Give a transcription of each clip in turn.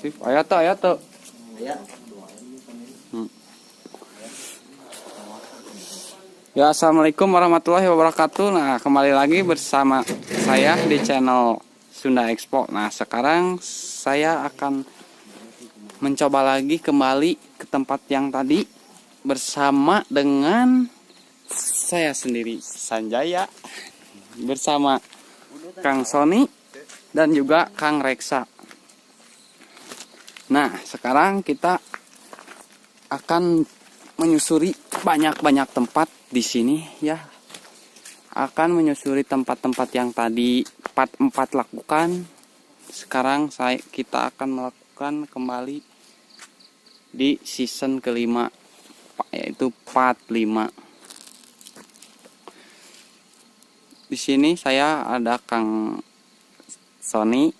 Sip, aya tuh. Ya. Ya, assalamualaikum warahmatullahi wabarakatuh. Nah, kembali lagi bersama saya di channel Sunda Expo. Nah, sekarang saya akan mencoba lagi kembali ke tempat yang tadi bersama dengan saya sendiri, Sanjaya, bersama Kang Sony dan juga Kang Reksa. Nah, sekarang kita akan menyusuri banyak-banyak tempat di sini ya. Akan menyusuri tempat-tempat yang tadi part 4 lakukan. Sekarang kita akan melakukan kembali di season kelima, yaitu part 5. Di sini saya ada Kang Sony,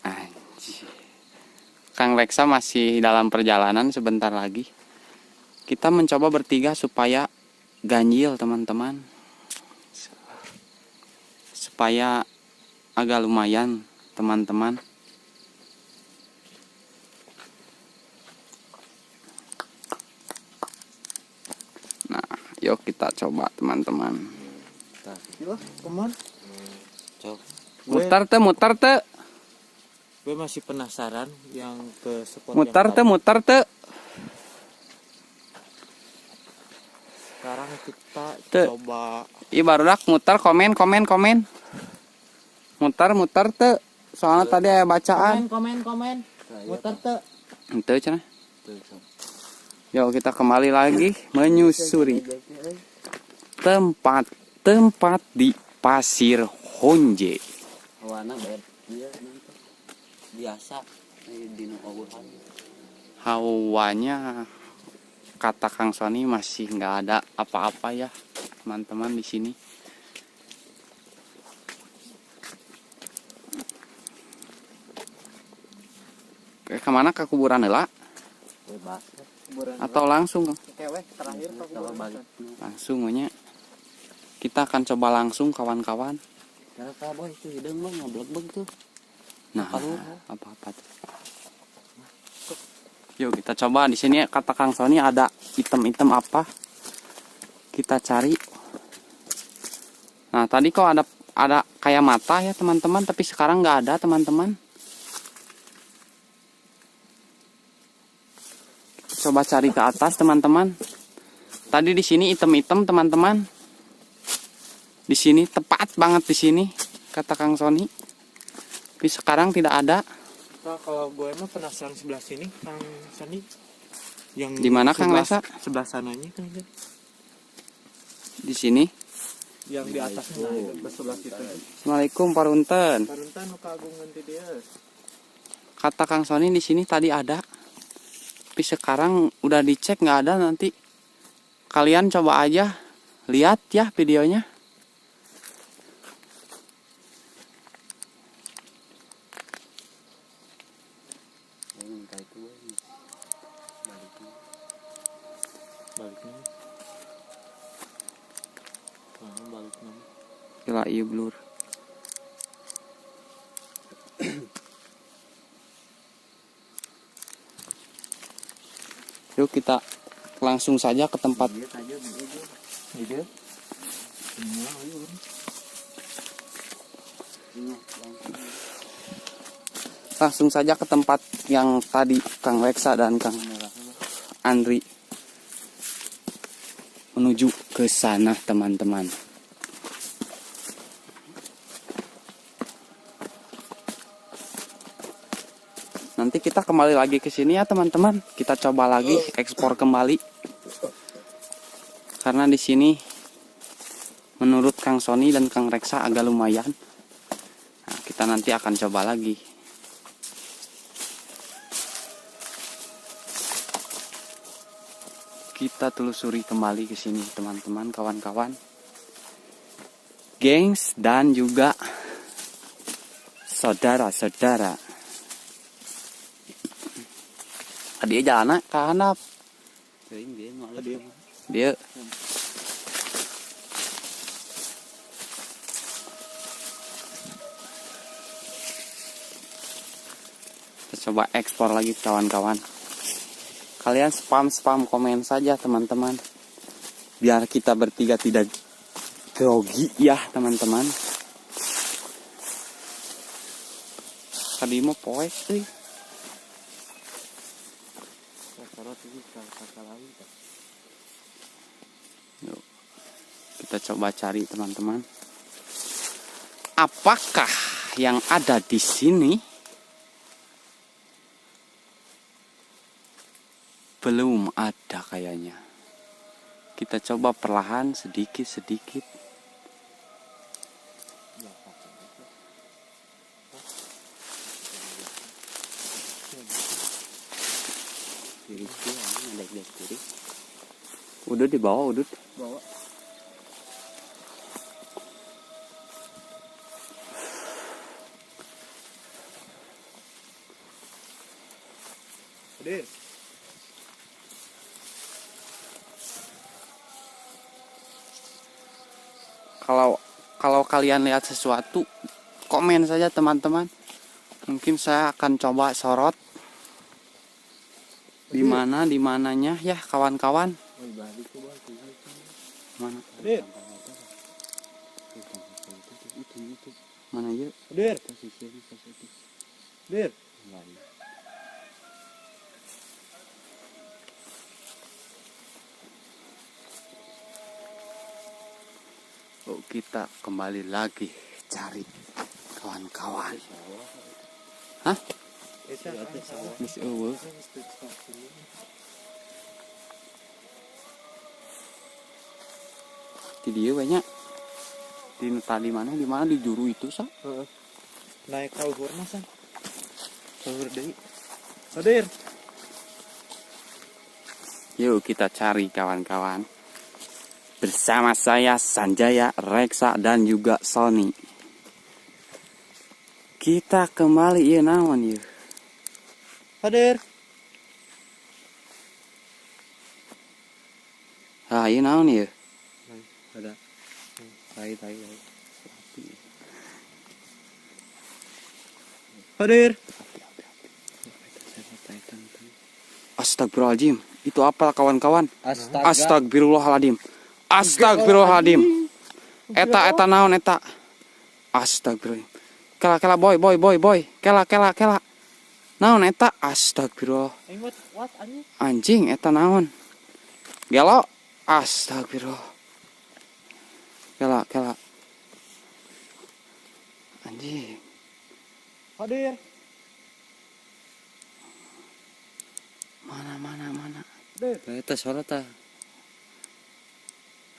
Kang Reksa masih dalam perjalanan sebentar lagi. Kita mencoba bertiga supaya ganjil teman-teman, supaya agak lumayan teman-teman. Nah, yuk kita coba teman-teman. Mutar te. Gue masih penasaran yang ke spot Mutar yang te. sekarang kita coba. Ih barudak mutar komen. Mutar te. Soalnya tadi ada bacaan. Komen. Muter tuh. Ente cenah. Yuk kita kembali lagi menyusuri tempat di Pasir Honje. Hawana biasa di Nuwuhan. Hawanya kata Kang Sony masih nggak ada apa-apa ya teman-teman di sini. Kemana, ke kuburan heula? Bebas. Atau langsung? Kewek terakhir balik. Langsung nya. Kita akan coba langsung kawan-kawan. Karena boy itu hidung mah ngebleg tuh. Nah, apa-apa tuh. Yuk kita coba di sini kata Kang Sony ada item-item apa? Kita cari. Nah, tadi kok ada kayak mata ya teman-teman, tapi sekarang nggak ada teman-teman. Coba cari ke atas teman-teman. Tadi di sini item-item teman-teman. Di sini tepat banget di sini kata Kang Sony. Tapi sekarang tidak ada. Nah, kalau gue mah penasaran sebelah sini Kang Sony. Yang di mana Kang Lesa? Sebelah sananya kan. Di sini. Yang di atasnya sebelah situ. Assalamualaikum Parunten. Parunten nu kagungan ti dieu. Kata Kang Sony di sini tadi ada. Tapi sekarang udah dicek nggak ada. Nanti kalian coba aja lihat ya videonya. Baliknya. Gila iya blur. Yuk kita langsung saja ke tempat. Langsung saja ke tempat yang tadi Kang Reksa dan Kang Andri menuju ke sana teman-teman. Nanti kita kembali lagi ke sini ya teman-teman. Kita coba lagi ekspor kembali. Karena di sini menurut Kang Sony dan Kang Reksa agak lumayan. Nah, kita nanti akan coba lagi. Kita telusuri kembali ke sini teman-teman, kawan-kawan. Gengs dan juga saudara-saudara. Dia jalan ke handap. Dia. Kita coba ekspor lagi kawan-kawan. Kalian spam komen saja teman-teman, biar kita bertiga tidak grogi ya teman-teman. Tadi mau poek sih. Yuk, kita coba cari teman-teman. Apakah yang ada di sini? Belum ada kayaknya. Kita coba perlahan sedikit-sedikit. Udah di bawah, udah. Bawa. Hadir. Kalau kalian lihat sesuatu, komen saja teman-teman. Mungkin saya akan coba sorot di mananya ya kawan-kawan. Mana? Hadir. Mana ya? Hadir. Hadir. Oh, kita kembali lagi cari kawan-kawan. Hah? Miss Ewe. Di dia banyak. Di mana di juru itu sa? Naik ke uhur masa. Uhur deui. Hadir. Yuk kita cari kawan-kawan. Bersama saya Sanjaya, Reksa dan juga Sony. Kita kembali ya naon ya. Hadir. Ah, iya naon ya. Ada. Tai. Hadir. Astagfirullahaladzim. Itu apa kawan-kawan? Astagfirullahaladzim. Astagfirullahaladzim. Eta naon eta? Astagfirullah. Kela boy. Kela. Naon eta? Astagfirullah. What anjing? Anjing eta naon? Gelo. Astagfirullah. Kela. Anjing. Hadir. Mana? Hadir. Eta sorot tah.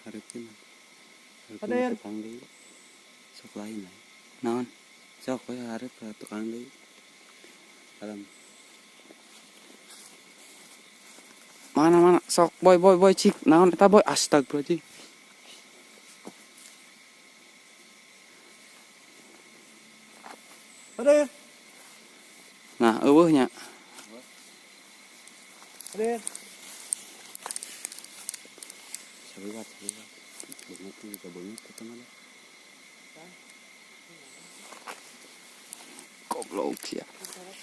Hareupeun. Hadir. Tukang deui. Sok lain. Naon? Sok we hareup ka tukang deui. Alam. Mana? Sok boy cik. Naon eta boy? Astagfirullahaladzim. Hadir. Nah, eueuhnya. Hadir. Sabiwat. Bunga tuh juga banyak teman. Goblok ya.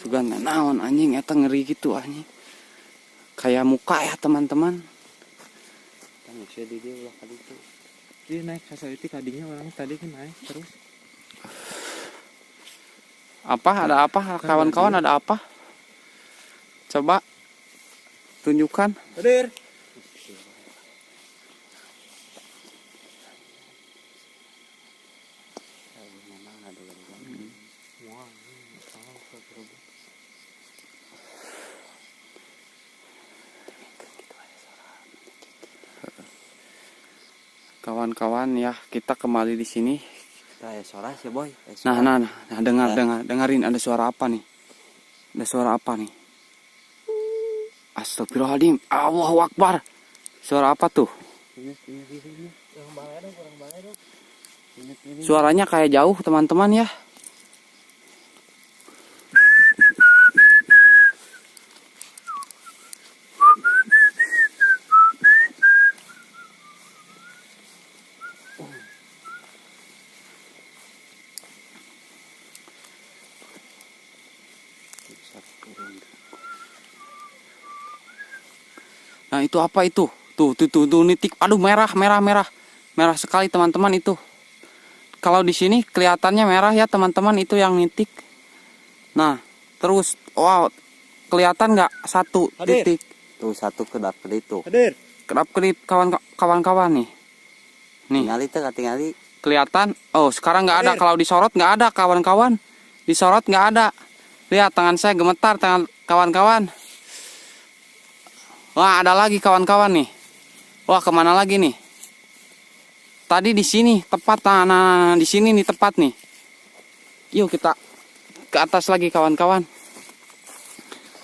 Sugan naon anjing eta ngeri gitu anjing. Kayak muka ya teman-teman. Tang saya di dia ulah kali itu. Dia naik ke itu tadinya orang tadi kan naik terus. Apa? Ada apa? Kawan-kawan ada apa? Coba tunjukkan. Hadir. Kawan-kawan ya, kita kembali di sini. Saya suara sih boy. Nah, dengarin ada suara apa nih? Ada suara apa nih? Astagfirullahaladzim. Allahu Akbar. Suara apa tuh? Kurang banget dong. Suaranya kayak jauh teman-teman ya. Nah, itu apa itu? Tuh, nitik. Aduh, merah sekali teman-teman itu. Kalau di sini kelihatannya merah ya teman-teman, itu yang nitik. Nah, terus, wow, kelihatan nggak satu Hadir. titik? Tuh satu kedap-kedip tuh. Hadir. Kedap-kedip kawan-kawan nih. Nih, Tingali tuh tingali. kelihatan. Oh, sekarang nggak ada. Hadir. Kalau disorot nggak ada kawan-kawan. Disorot nggak ada. Lihat tangan saya gemetar, tangan kawan-kawan. Wah, ada lagi kawan-kawan nih. Wah, kemana lagi nih? Tadi di sini tepat, nah, di sini nih tepat nih. Yuk kita ke atas lagi kawan-kawan.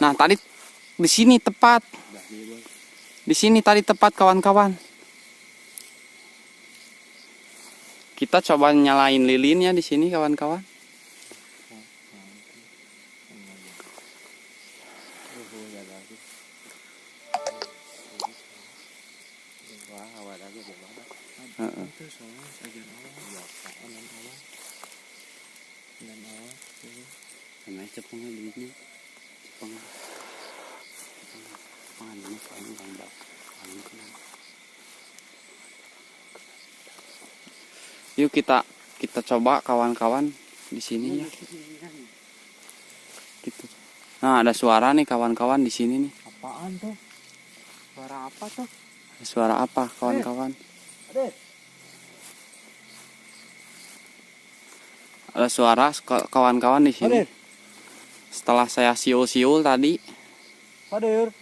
Nah, tadi di sini tepat. Di sini tadi tepat kawan-kawan. Kita coba nyalain lilinnya di sini kawan-kawan. Itu soalnya sebagian awal. Dan awal. Karena cepeng duitnya. Cepeng ini paling gambar. Yuk kita coba kawan-kawan di sini ya. Gitu. Nah, ada suara nih kawan-kawan di sini nih. Apaan tuh? Suara apa tuh? Ada suara apa kawan-kawan? Hadir. Ada suara kawan-kawan di sini. Hadir. Setelah saya siul-siul tadi, Hadir.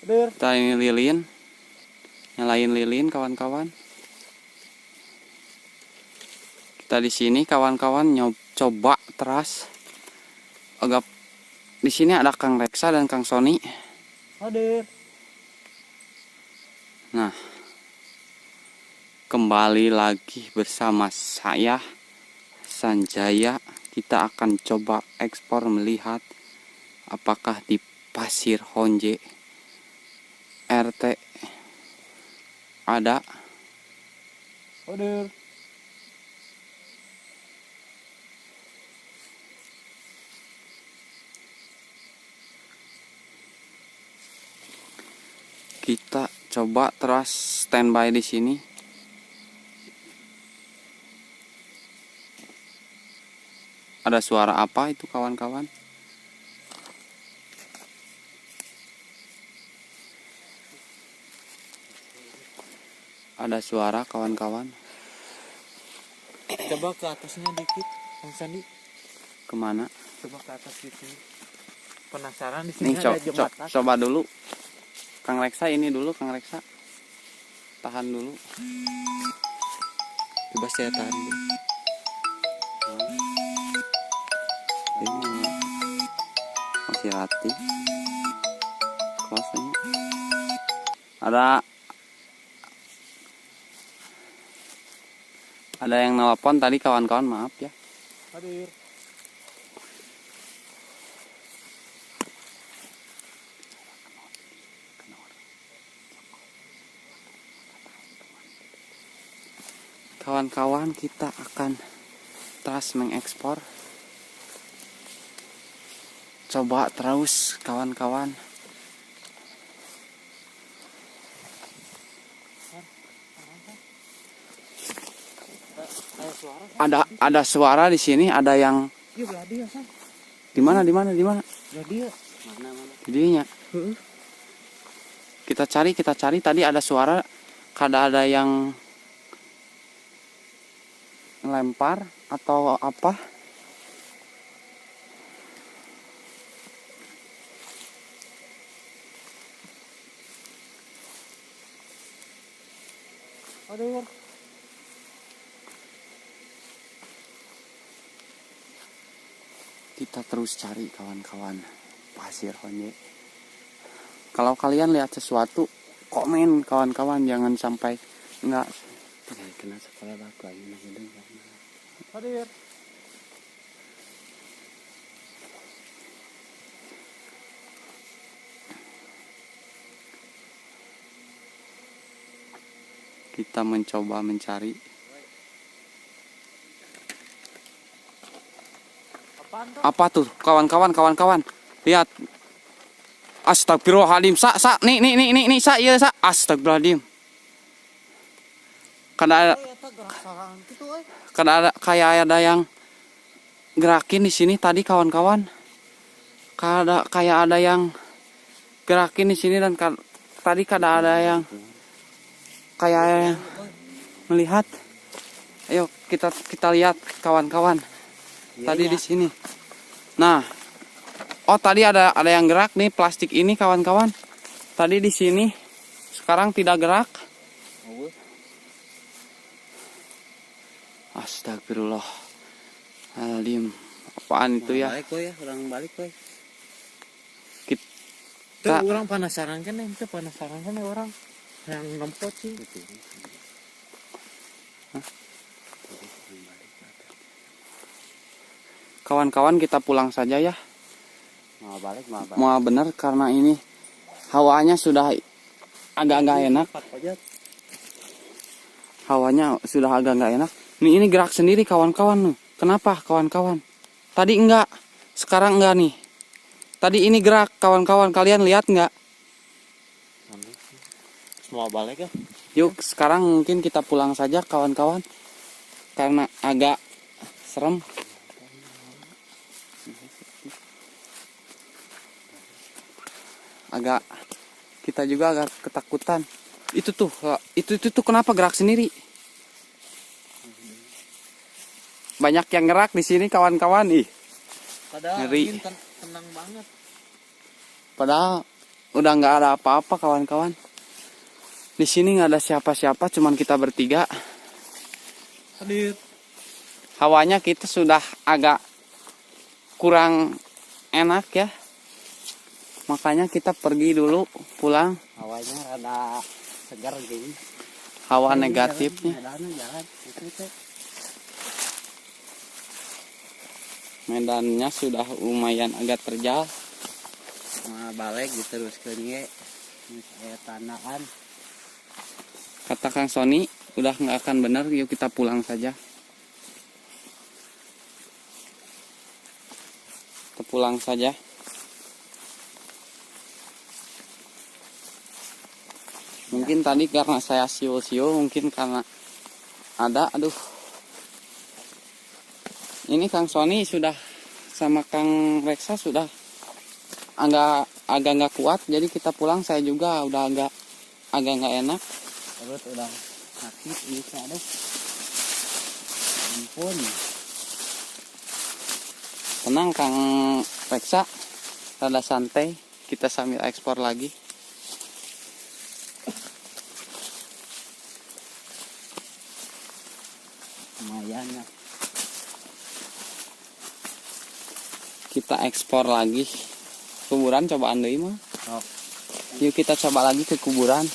Hadir. kita ini lilin, nyalain lilin kawan-kawan. Kita di sini kawan-kawan coba teras. Agak di sini ada Kang Reksa dan Kang Sony. Hadir. Nah, kembali lagi bersama saya Sanjaya. Kita akan coba ekspor melihat apakah di Pasir Honje RT ada. Hadir. Kita coba terus standby di sini. Ada suara apa itu kawan-kawan? Ada suara kawan-kawan. Coba ke atasnya dikit, Bang Sandi. Kemana? Coba ke atas gitu. Penasaran di sini Nih ada jembatan. coba dulu. Kang Reksa ini dulu, Kang Reksa. Tahan dulu. Coba saya tahan dulu. Ini masih rati. Close-nya. Ada yang nelpon tadi kawan-kawan, maaf ya. Hadir. Kawan-kawan, kita akan terus mengekspor. Coba terus kawan-kawan. Ada suara di sini, ada yang Iya belah dia, San. di mana? Belah dia. Mana? Jadinya. Kita cari tadi ada suara, ada yang lempar atau apa? Hadir. Kita terus cari kawan-kawan Pasir Honje. Kalau kalian lihat sesuatu, komen kawan-kawan, jangan sampai enggak. Kena sekolah aku aja nah. Hadir. Kita mencoba mencari. Apa tuh kawan-kawan? Lihat. Astagfirullahaladzim. Nih, iya, Astagfirullahaladzim. Kada kayak ada yang gerakin di sini tadi kawan-kawan. Kayak ada yang gerakin di sini dan tadi kada ada yang kayak melihat. Ayo kita lihat kawan-kawan. Tadi di sini. Nah, oh tadi ada yang gerak nih plastik ini kawan-kawan. Tadi di sini, sekarang tidak gerak. Astagfirullahaladzim. Apaan itu ya? Balik koy ya, orang balik koy. Tuh orang penasaran kan orang yang nempot sih. Kawan-kawan kita pulang saja ya. Mau balik. Mau bener karena ini hawanya sudah agak-agak enak. Hawanya sudah agak nggak enak. Ini gerak sendiri kawan-kawan. Kenapa kawan-kawan? Tadi enggak, sekarang enggak nih. Tadi ini gerak kawan-kawan, kalian lihat nggak? Mau balik ya? Yuk sekarang mungkin kita pulang saja kawan-kawan. Karena agak serem. Kita juga agak ketakutan. Itu tuh kenapa gerak sendiri? Banyak yang gerak di sini kawan-kawan ih. Padahal Ngeri. tenang banget. Padahal udah nggak ada apa-apa kawan-kawan. Di sini nggak ada siapa-siapa, cuman kita bertiga. Hadir. Hawanya kita sudah agak kurang enak ya. Makanya kita pergi dulu pulang. Hawanya rada segar gini. Hawa negatifnya. Jalan. Medannya sudah lumayan agak terjal. Mau balik diteruskeun ge. Aya tanaan. Kata Kang Sony, udah nggak akan benar, yuk kita pulang saja. Kita pulang saja. Mungkin tadi karena saya siul-siul, mungkin karena ada, Ini Kang Sony sudah sama Kang Reksa sudah agak nggak kuat, jadi kita pulang. Saya juga udah agak nggak enak. Perut udah sakit ini aduh. Ampun. Tenang Kang Reksa, rada santai, kita sambil ekspor lagi. Lumayan ya. Kita ekspor lagi. Kuburan cobaan deui mah. Oh. Yuk kita coba lagi ke kuburan.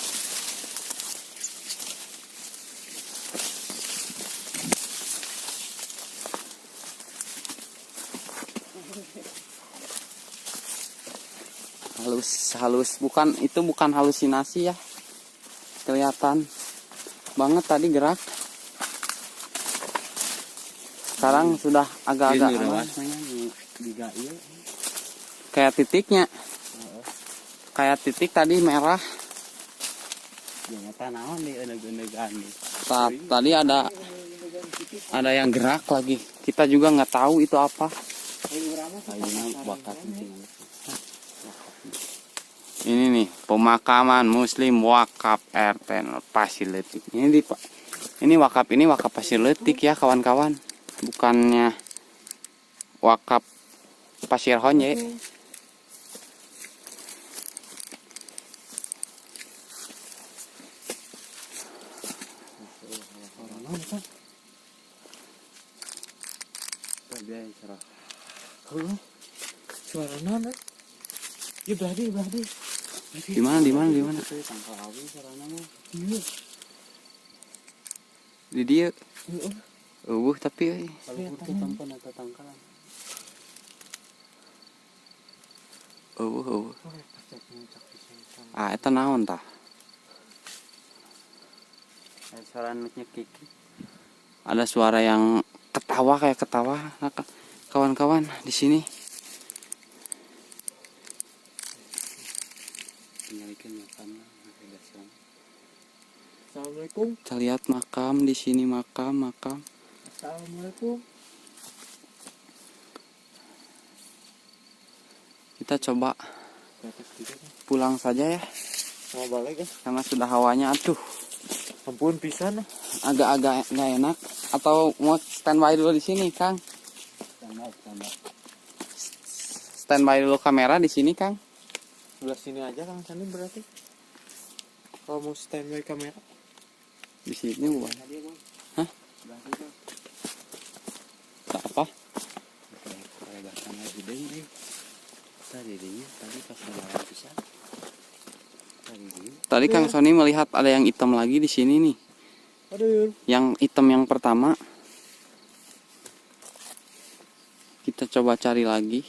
Halus bukan halusinasi ya. Kelihatan banget tadi gerak. Sekarang sudah agak-agak kayak titiknya. Kayak titik tadi merah. Tadi ada yang gerak lagi. Kita juga nggak tahu itu apa. Ini nih pemakaman Muslim wakaf RT Pasir Letik. Ini wakaf Pasir Letik ya kawan-kawan. Bukannya wakaf Pasir Honje. Suara non? Ya berarti. Di mana? Di dia. Tapi eta naon tah? Ada suara yang ketawa. kawan-kawan di sini. Assalamualaikum. Kita lihat makam di sini, makam. Assalamualaikum. Kita coba Ke atas juga kan. pulang saja ya, Mau balik ya. karena sudah hawanya Ampun pisan. agak-agak nggak enak. Atau mau standby dulu di sini, Kang? Tambah. Standby dulu kamera di sini, Kang. Sebelah sini aja Kang Sani berarti. Kalau mau standby kamera. Di sini bukan? Hah? Tak apa? Tadi Kang Sony melihat ada yang hitam lagi di sini nih. Aduh. Yang hitam yang pertama. Kita coba cari lagi.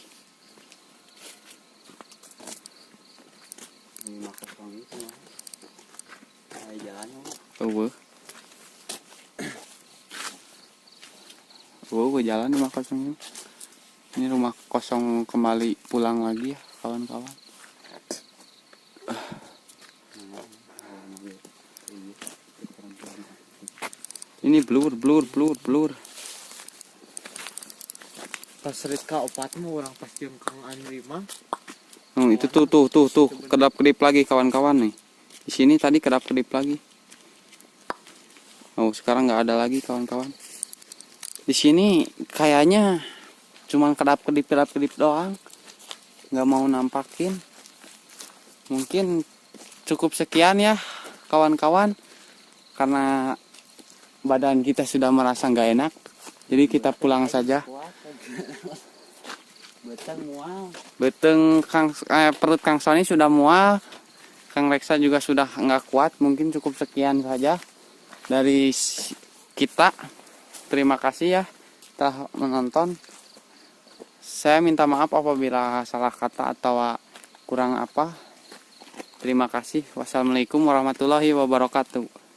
Gue jalan di rumah kosong. Ini rumah kosong kembali pulang lagi ya kawan-kawan. Ini blur. Pas Rika opat mah orang pas jeung Kang Andri mah. Itu tuh kedap-kedip lagi kawan-kawan nih. Di sini tadi kedap-kedip lagi. Oh, sekarang nggak ada lagi kawan-kawan. Di sini kayaknya cuman kedap-kedip doang. Nggak mau nampakin. Mungkin cukup sekian ya kawan-kawan. Karena badan kita sudah merasa nggak enak. Jadi kita pulang saja. Beteng mual. Beteng perut Kang Sony sudah mual. Kang Reksa juga sudah nggak kuat. Mungkin cukup sekian saja dari kita. Terima kasih ya telah menonton. Saya minta maaf apabila salah kata atau kurang apa. Terima kasih. Wassalamualaikum warahmatullahi wabarakatuh.